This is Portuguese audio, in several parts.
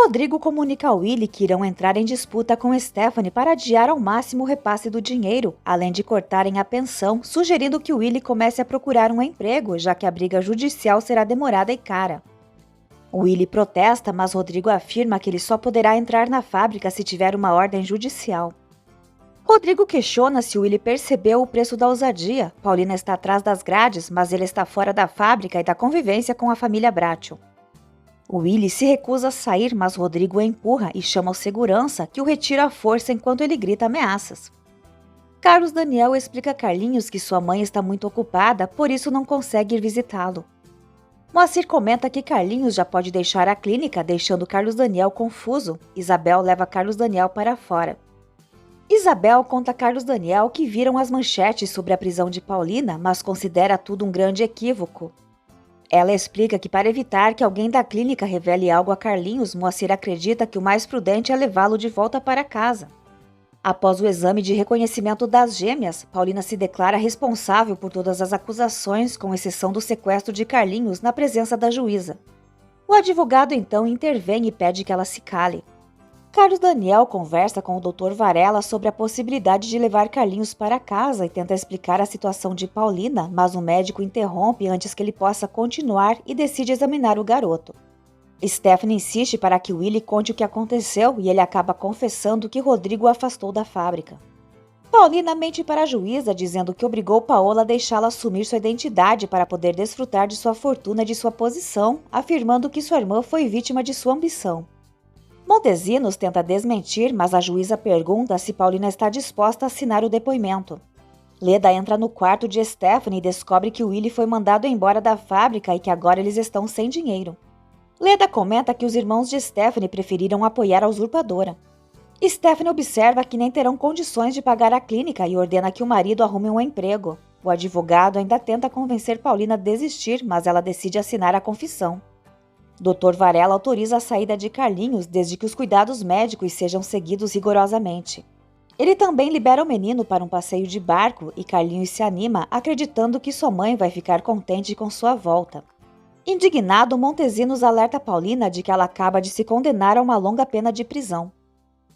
Rodrigo comunica a Willy que irão entrar em disputa com Stephanie para adiar ao máximo o repasse do dinheiro, além de cortarem a pensão, sugerindo que Willy comece a procurar um emprego, já que a briga judicial será demorada e cara. Willy protesta, mas Rodrigo afirma que ele só poderá entrar na fábrica se tiver uma ordem judicial. Rodrigo questiona se Willy percebeu o preço da ousadia. Paulina está atrás das grades, mas ele está fora da fábrica e da convivência com a família Bracho. Willy se recusa a sair, mas Rodrigo o empurra e chama o segurança, que o retira à força enquanto ele grita ameaças. Carlos Daniel explica a Carlinhos que sua mãe está muito ocupada, por isso não consegue ir visitá-lo. Moacir comenta que Carlinhos já pode deixar a clínica, deixando Carlos Daniel confuso. Isabel leva Carlos Daniel para fora. Isabel conta a Carlos Daniel que viram as manchetes sobre a prisão de Paulina, mas considera tudo um grande equívoco. Ela explica que para evitar que alguém da clínica revele algo a Carlinhos, Moacir acredita que o mais prudente é levá-lo de volta para casa. Após o exame de reconhecimento das gêmeas, Paulina se declara responsável por todas as acusações, com exceção do sequestro de Carlinhos na presença da juíza. O advogado então intervém e pede que ela se cale. Carlos Daniel conversa com o Dr. Varela sobre a possibilidade de levar Carlinhos para casa e tenta explicar a situação de Paulina, mas o médico interrompe antes que ele possa continuar e decide examinar o garoto. Stephanie insiste para que Willy conte o que aconteceu e ele acaba confessando que Rodrigo o afastou da fábrica. Paulina mente para a juíza, dizendo que obrigou Paola a deixá-la assumir sua identidade para poder desfrutar de sua fortuna e de sua posição, afirmando que sua irmã foi vítima de sua ambição. Montesinos tenta desmentir, mas a juíza pergunta se Paulina está disposta a assinar o depoimento. Leda entra no quarto de Stephanie e descobre que Willy foi mandado embora da fábrica e que agora eles estão sem dinheiro. Leda comenta que os irmãos de Stephanie preferiram apoiar a usurpadora. Stephanie observa que nem terão condições de pagar a clínica e ordena que o marido arrume um emprego. O advogado ainda tenta convencer Paulina a desistir, mas ela decide assinar a confissão. Dr. Varela autoriza a saída de Carlinhos desde que os cuidados médicos sejam seguidos rigorosamente. Ele também libera o menino para um passeio de barco e Carlinhos se anima, acreditando que sua mãe vai ficar contente com sua volta. Indignado, Montesinos alerta Paulina de que ela acaba de se condenar a uma longa pena de prisão.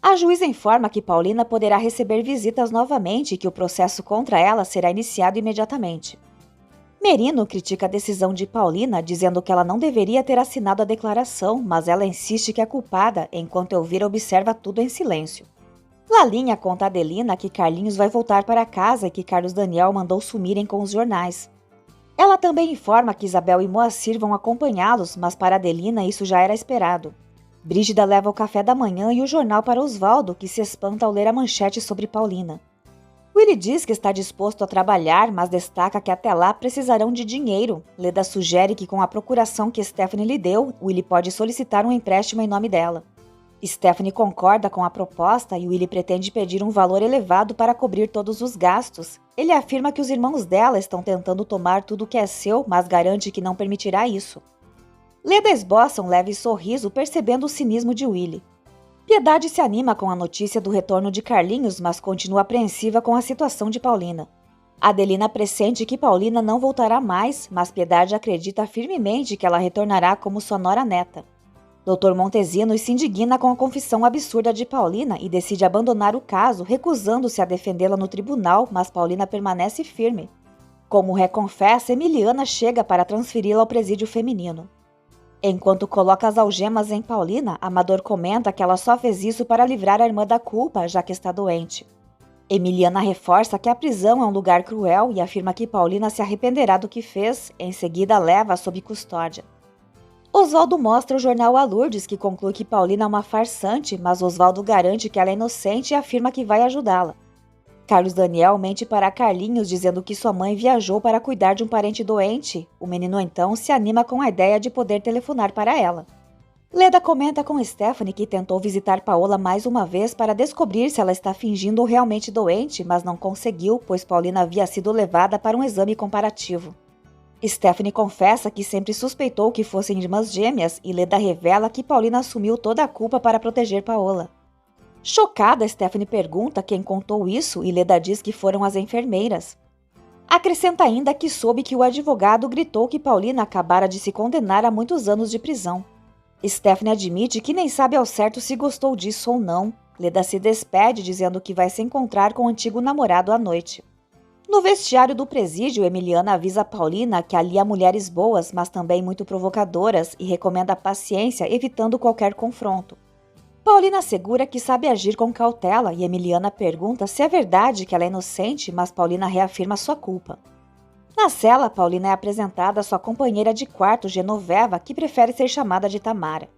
A juíza informa que Paulina poderá receber visitas novamente e que o processo contra ela será iniciado imediatamente. Merino critica a decisão de Paulina, dizendo que ela não deveria ter assinado a declaração, mas ela insiste que é culpada, enquanto Elvira observa tudo em silêncio. Lalinha conta a Adelina que Carlinhos vai voltar para casa e que Carlos Daniel mandou sumirem com os jornais. Ela também informa que Isabel e Moacir vão acompanhá-los, mas para Adelina isso já era esperado. Brígida leva o café da manhã e o jornal para Osvaldo, que se espanta ao ler a manchete sobre Paulina. Willy diz que está disposto a trabalhar, mas destaca que até lá precisarão de dinheiro. Leda sugere que com a procuração que Stephanie lhe deu, Willy pode solicitar um empréstimo em nome dela. Stephanie concorda com a proposta e Willy pretende pedir um valor elevado para cobrir todos os gastos. Ele afirma que os irmãos dela estão tentando tomar tudo o que é seu, mas garante que não permitirá isso. Leda esboça um leve sorriso, percebendo o cinismo de Willy. Piedade se anima com a notícia do retorno de Carlinhos, mas continua apreensiva com a situação de Paulina. Adelina pressente que Paulina não voltará mais, mas Piedade acredita firmemente que ela retornará como sua nora-neta. Dr. Montesinos se indigna com a confissão absurda de Paulina e decide abandonar o caso, recusando-se a defendê-la no tribunal, mas Paulina permanece firme. Como reconfessa, Emiliana chega para transferi-la ao presídio feminino. Enquanto coloca as algemas em Paulina, Amador comenta que ela só fez isso para livrar a irmã da culpa, já que está doente. Emiliana reforça que a prisão é um lugar cruel e afirma que Paulina se arrependerá do que fez, em seguida leva-a sob custódia. Osvaldo mostra o jornal a Lourdes, que conclui que Paulina é uma farsante, mas Osvaldo garante que ela é inocente e afirma que vai ajudá-la. Carlos Daniel mente para Carlinhos, dizendo que sua mãe viajou para cuidar de um parente doente. O menino então se anima com a ideia de poder telefonar para ela. Leda comenta com Stephanie que tentou visitar Paola mais uma vez para descobrir se ela está fingindo ou realmente doente, mas não conseguiu, pois Paulina havia sido levada para um exame comparativo. Stephanie confessa que sempre suspeitou que fossem irmãs gêmeas e Leda revela que Paulina assumiu toda a culpa para proteger Paola. Chocada, Stephanie pergunta quem contou isso e Leda diz que foram as enfermeiras. Acrescenta ainda que soube que o advogado gritou que Paulina acabara de se condenar a muitos anos de prisão. Stephanie admite que nem sabe ao certo se gostou disso ou não. Leda se despede dizendo que vai se encontrar com o antigo namorado à noite. No vestiário do presídio, Emiliana avisa Paulina que ali há mulheres boas, mas também muito provocadoras, e recomenda paciência, evitando qualquer confronto. Paulina assegura que sabe agir com cautela e Emiliana pergunta se é verdade que ela é inocente, mas Paulina reafirma sua culpa. Na cela, Paulina é apresentada à sua companheira de quarto, Genoveva, que prefere ser chamada de Tamara.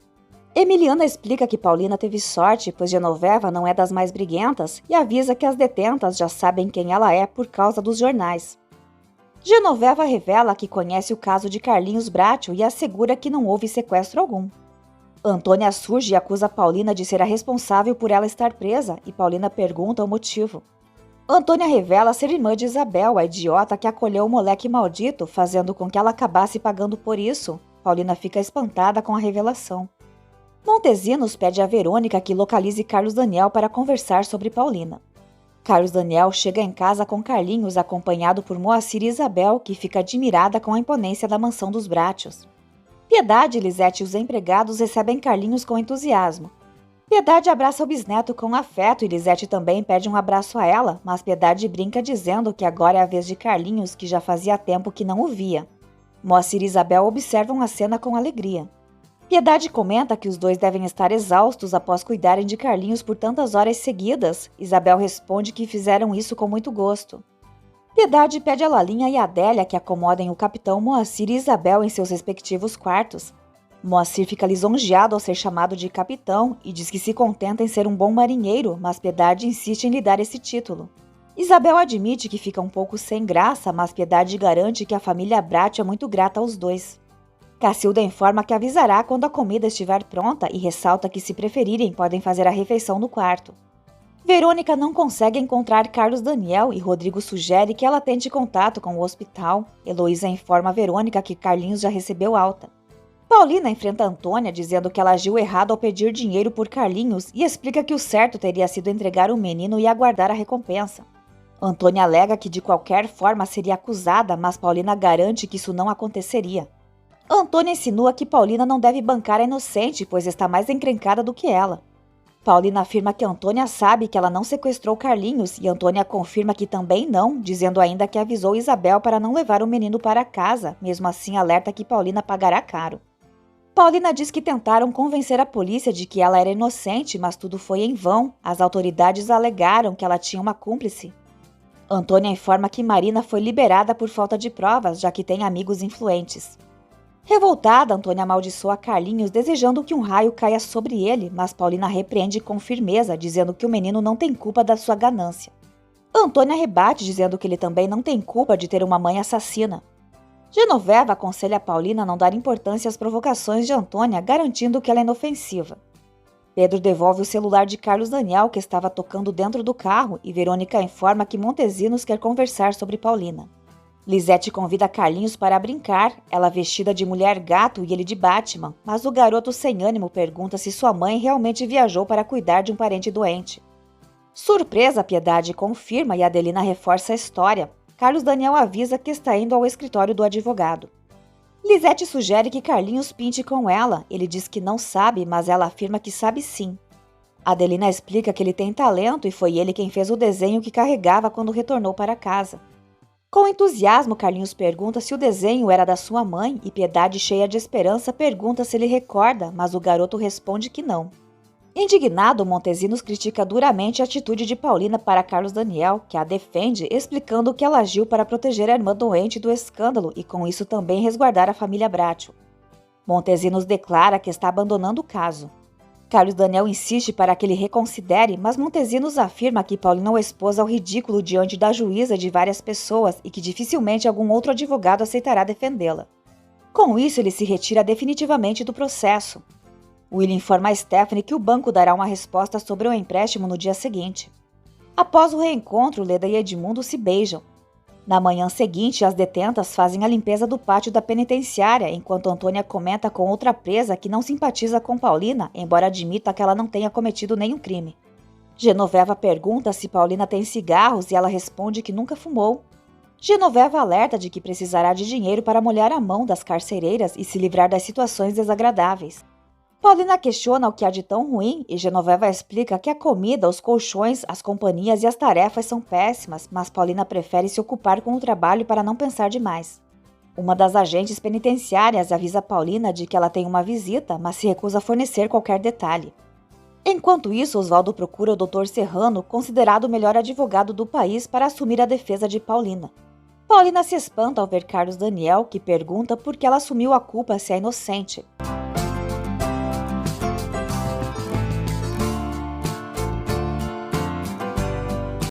Emiliana explica que Paulina teve sorte, pois Genoveva não é das mais briguentas, e avisa que as detentas já sabem quem ela é por causa dos jornais. Genoveva revela que conhece o caso de Carlinhos Bracho e assegura que não houve sequestro algum. Antônia surge e acusa Paulina de ser a responsável por ela estar presa, e Paulina pergunta o motivo. Antônia revela ser irmã de Isabel, a idiota que acolheu o moleque maldito, fazendo com que ela acabasse pagando por isso. Paulina fica espantada com a revelação. Montesinos pede a Verônica que localize Carlos Daniel para conversar sobre Paulina. Carlos Daniel chega em casa com Carlinhos, acompanhado por Moacir e Isabel, que fica admirada com a imponência da mansão dos Brachos. Piedade, Lisete e os empregados recebem Carlinhos com entusiasmo. Piedade abraça o bisneto com afeto e Lisete também pede um abraço a ela, mas Piedade brinca dizendo que agora é a vez de Carlinhos, que já fazia tempo que não o via. Moacir e Isabel observam a cena com alegria. Piedade comenta que os dois devem estar exaustos após cuidarem de Carlinhos por tantas horas seguidas. Isabel responde que fizeram isso com muito gosto. Piedade pede a Lalinha e a Adélia que acomodem o capitão Moacir e Isabel em seus respectivos quartos. Moacir fica lisonjeado ao ser chamado de capitão e diz que se contenta em ser um bom marinheiro, mas Piedade insiste em lhe dar esse título. Isabel admite que fica um pouco sem graça, mas Piedade garante que a família Bracho é muito grata aos dois. Cacilda informa que avisará quando a comida estiver pronta e ressalta que, se preferirem, podem fazer a refeição no quarto. Verônica não consegue encontrar Carlos Daniel e Rodrigo sugere que ela tente contato com o hospital. Heloísa informa a Verônica que Carlinhos já recebeu alta. Paulina enfrenta Antônia dizendo que ela agiu errado ao pedir dinheiro por Carlinhos e explica que o certo teria sido entregar o menino e aguardar a recompensa. Antônia alega que de qualquer forma seria acusada, mas Paulina garante que isso não aconteceria. Antônia insinua que Paulina não deve bancar a inocente, pois está mais encrencada do que ela. Paulina afirma que Antônia sabe que ela não sequestrou Carlinhos e Antônia confirma que também não, dizendo ainda que avisou Isabel para não levar o menino para casa, mesmo assim alerta que Paulina pagará caro. Paulina diz que tentaram convencer a polícia de que ela era inocente, mas tudo foi em vão. As autoridades alegaram que ela tinha uma cúmplice. Antônia informa que Marina foi liberada por falta de provas, já que tem amigos influentes. Revoltada, Antônia amaldiçoa Carlinhos, desejando que um raio caia sobre ele, mas Paulina repreende com firmeza, dizendo que o menino não tem culpa da sua ganância. Antônia rebate, dizendo que ele também não tem culpa de ter uma mãe assassina. Genoveva aconselha Paulina a não dar importância às provocações de Antônia, garantindo que ela é inofensiva. Pedro devolve o celular de Carlos Daniel, que estava tocando dentro do carro, e Verônica informa que Montesinos quer conversar sobre Paulina. Lisete convida Carlinhos para brincar, ela vestida de mulher gato e ele de Batman, mas o garoto sem ânimo pergunta se sua mãe realmente viajou para cuidar de um parente doente. Surpresa, Piedade confirma e Adelina reforça a história. Carlos Daniel avisa que está indo ao escritório do advogado. Lisete sugere que Carlinhos pinte com ela. Ele diz que não sabe, mas ela afirma que sabe sim. Adelina explica que ele tem talento e foi ele quem fez o desenho que carregava quando retornou para casa. Com entusiasmo, Carlinhos pergunta se o desenho era da sua mãe e Piedade, cheia de esperança, pergunta se ele recorda, mas o garoto responde que não. Indignado, Montesinos critica duramente a atitude de Paulina para Carlos Daniel, que a defende, explicando que ela agiu para proteger a irmã doente do escândalo e com isso também resguardar a família Bracho. Montesinos declara que está abandonando o caso. Carlos Daniel insiste para que ele reconsidere, mas Montesinos afirma que Paulina o expôs ao ridículo diante da juíza e de várias pessoas e que dificilmente algum outro advogado aceitará defendê-la. Com isso, ele se retira definitivamente do processo. Will informa a Stephanie que o banco dará uma resposta sobre o empréstimo no dia seguinte. Após o reencontro, Leda e Edmundo se beijam. Na manhã seguinte, as detentas fazem a limpeza do pátio da penitenciária, enquanto Antônia comenta com outra presa que não simpatiza com Paulina, embora admita que ela não tenha cometido nenhum crime. Genoveva pergunta se Paulina tem cigarros e ela responde que nunca fumou. Genoveva alerta de que precisará de dinheiro para molhar a mão das carcereiras e se livrar das situações desagradáveis. Paulina questiona o que há de tão ruim e Genoveva explica que a comida, os colchões, as companhias e as tarefas são péssimas, mas Paulina prefere se ocupar com o trabalho para não pensar demais. Uma das agentes penitenciárias avisa Paulina de que ela tem uma visita, mas se recusa a fornecer qualquer detalhe. Enquanto isso, Oswaldo procura o Dr. Serrano, considerado o melhor advogado do país, para assumir a defesa de Paulina. Paulina se espanta ao ver Carlos Daniel, que pergunta por que ela assumiu a culpa se é inocente.